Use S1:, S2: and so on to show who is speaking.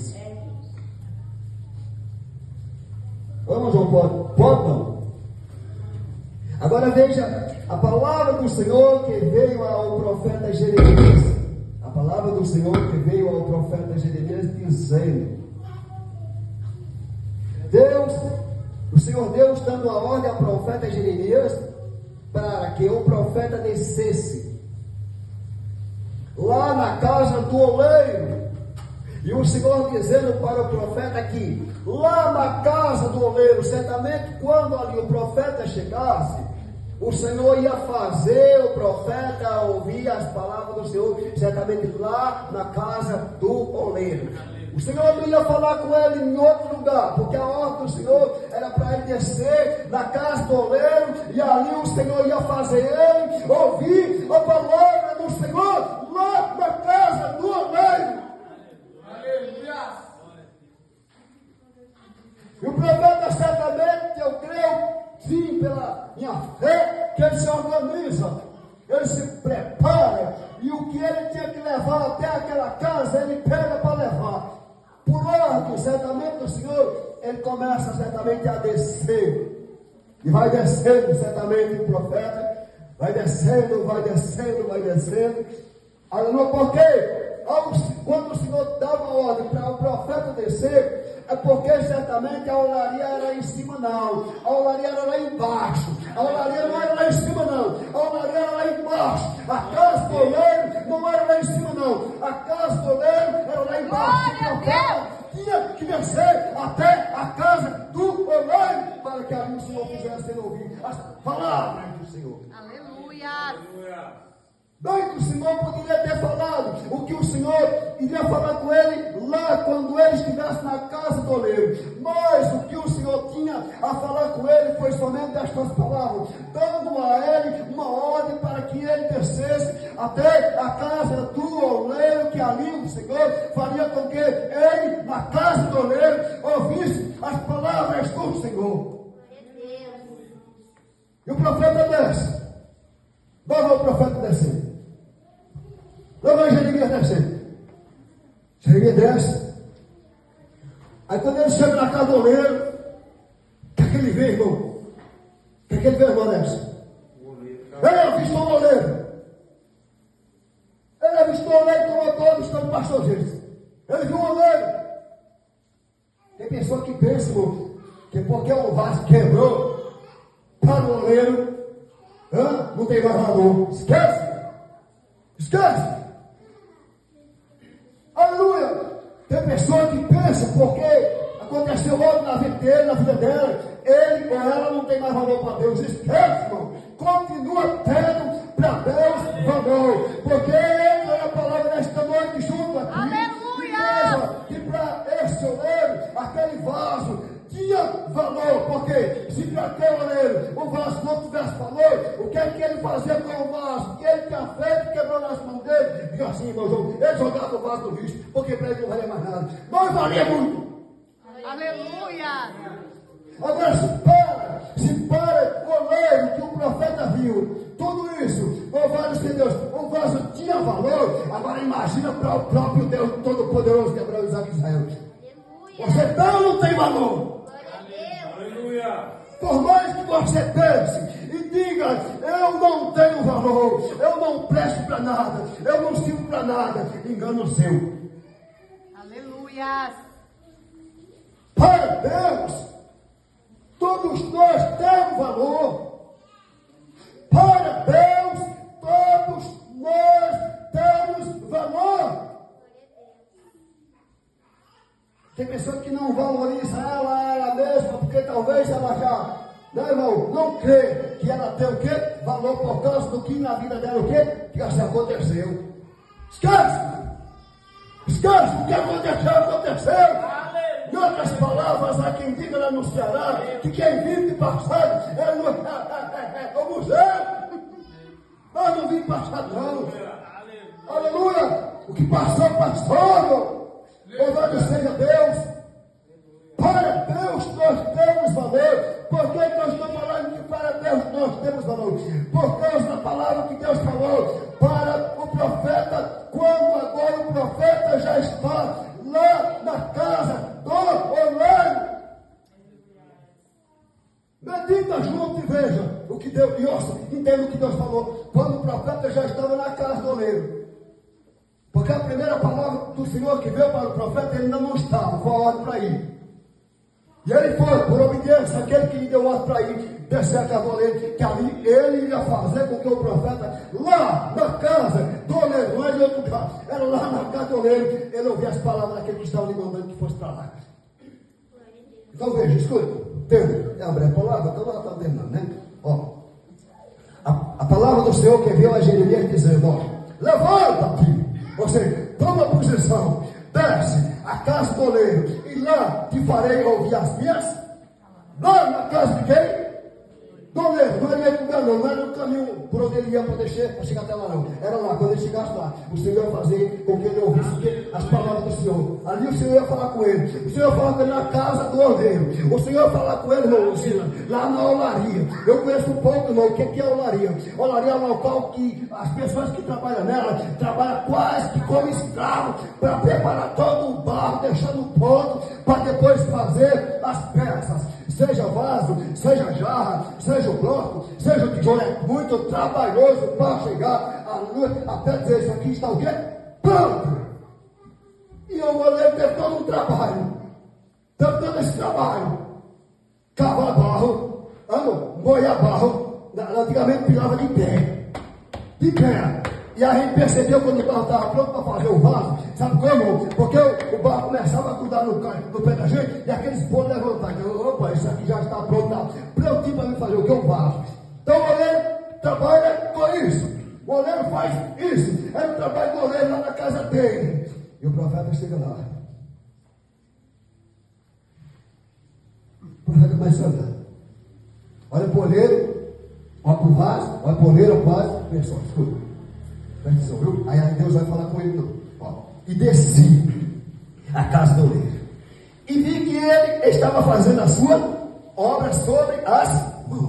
S1: Deus. Vamos, João, pode não? Agora veja a palavra do Senhor que veio ao profeta Jeremias. A palavra do Senhor que veio ao profeta Jeremias dizendo: o Senhor Deus dando a ordem ao profeta Jeremias para que o profeta descesse lá na casa do oleiro. E o Senhor dizendo para o profeta aqui, lá na casa do oleiro, certamente quando ali o profeta chegasse, o Senhor ia fazer o profeta ouvir as palavras do Senhor, certamente lá na casa do oleiro. O Senhor não ia falar com ele em outro lugar, porque a ordem do Senhor era para ele descer na casa do oleiro, e ali o Senhor ia fazer ele ouvir a palavra do Senhor lá na casa do oleiro. Aleluia! E o profeta certamente, eu creio, sim, pela minha fé, que ele se organiza, ele se prepara, e o que ele tinha que levar até aquela casa, ele pega para levar. Por ordem, certamente, o Senhor, ele começa certamente a descer, e vai descendo, certamente, o profeta, vai descendo, vai descendo, vai descendo. Aleluia, porque quando o Senhor dava ordem para o profeta descer, é porque certamente a olaria era em cima não, a olaria era lá embaixo, a olaria não era lá em cima não, a olaria era lá embaixo, a casa do oleiro não era lá em cima não, a casa do oleiro era lá embaixo. O profeta tinha que descer até a casa do oleiro para que ali o Senhor fizesse ouvir as palavras do Senhor.
S2: Aleluia!
S3: Aleluia!
S1: Bem que o Senhor poderia ter falado o que o Senhor iria falar com ele lá quando ele estivesse na casa do oleiro. Mas o que o Senhor tinha a falar com ele foi somente estas palavras, dando a ele uma ordem para que ele descesse até a casa do oleiro, que ali o Senhor faria com que ele, na casa do oleiro, ouvisse as palavras do Senhor. E o profeta desce. Vamos ao profeta descer. Lá vai Jeremias descer. Jeremias desce. Aí quando ele chega na casa do oleiro, o que é que ele vê, irmão? O que é que ele vê, irmão, desce? Ele avistou o oleiro. Ele avistou o oleiro como eu estou avistando o pastor Jesus. Ele viu o oleiro. Tem pessoa que pensa, irmão, que porque o vaso quebrou, para o oleiro, não tem mais valor. Esquece. Esquece. Aleluia. Tem pessoa que pensa porque aconteceu algo na vida dele, na vida dela, ele ou ela não tem mais valor para Deus. Esquece, irmão. Continua tendo para Deus valor, porque ele é a palavra nesta noite junto aqui.
S2: Aleluia.
S1: Que para esse oleiro, aquele vaso tinha valor, porque se para aquele oleiro o vaso não tivesse valor, o que é que ele fazia com o vaso? Que ele tinha feito, quebrou nas mãos dele. Diga assim, irmão João, ele jogava o vaso no lixo, porque para ele não valia mais nada. Não valia muito.
S2: Aleluia!
S1: Agora se para o oleiro que o profeta viu, tudo isso, louvado seja Deus, o vaso tinha valor. Agora imagina para o próprio Deus Todo-Poderoso que Abraão, Isaac e Israel. Você não tem valor.
S3: Aleluia!
S1: Por mais que você pense e diga, eu não tenho valor, eu não presto para nada, eu não sirvo para nada, engano seu.
S2: Aleluia!
S1: Para Deus, todos nós temos valor. Para Deus, todos nós temos valor. Tem pessoa que não valoriza ela mesma, porque talvez ela já, não, irmão, não crê que ela tem o quê? Valor por causa do que na vida dela o quê? Que já aconteceu. Esquece! Esquece o que aconteceu. Em outras palavras, há quem diga lá no Ceará que quem vive passado é o museu. Nós não vimos passado, não. Aleluia! O que passou, passou. Louvado seja Deus. Para Deus nós temos valor. Por que nós estamos falando que para Deus nós temos valor? Por causa da palavra que Deus falou para o profeta, quando agora o profeta já está lá na Deus, entenda o que Deus falou. Quando o profeta já estava na casa do oleiro. Porque a primeira palavra do Senhor que veio para o profeta, ele ainda não estava, foi a ordem para ir. E ele foi, por obediência, aquele que lhe deu ordem para ir, descer a casa do oleiro, que ali ele ia fazer com que o profeta, lá na casa do oleiro, não é de outro lugar, era lá na casa do oleiro, ele ouvia as palavras daquele que estava lhe mandando que fosse para lá. Então veja, escuta, é a breve palavra, então ela está terminando, né? Ó, a palavra do Senhor que veio a Jeremias dizendo, ó, levanta-te, ou seja, toma posição, desce a casa do oleiro, e lá te farei ouvir as minhas, lá na casa de quem? Do oleiro, não era no lugar não era no caminho por onde ele ia para chegar até lá não, era lá, quando ele chegasse lá, o Senhor ia fazer com que ele ouvisse as palavras do Senhor, ali o Senhor ia falar com ele, o Senhor ia falar com ele na casa do oleiro, o Senhor ia falar com ele, irmão, lá na olaria. Eu conheço um pouco, irmão, o que é olaria? Olaria é um local que as pessoas que trabalham nela, trabalham quase que como escravo, para preparar todo o barro, deixando pronto, para depois fazer as peças. Seja vaso, seja jarra, seja o bloco, seja o tijolo, é muito trabalhoso para chegar à luz, até dizer isso aqui está o quê? Pronto! E o oleiro teve todo um trabalho, teve todo esse trabalho, cavar barro, moer barro, antigamente pilava de pé. E a gente percebeu quando o barro estava pronto para fazer o vaso, sabe como? Porque o barro começava a cuidar no pé da gente, e aqueles bolos levantavam. Então, opa, isso aqui já está pronto, prontinho para me fazer o que? O vaso. Então o oleiro trabalha com isso. O oleiro faz isso. É o trabalho do oleiro lá na casa dele. E o profeta chega lá. O profeta começa a andar. Olha para o oleiro, olha para o vaso, olha para o oleiro, olha para o vaso. Pessoal, escuta. Atenção, viu? Aí Deus vai falar com ele. Ó, e desci a casa do oleiro. E vi que ele estava fazendo a sua obra sobre as mãos.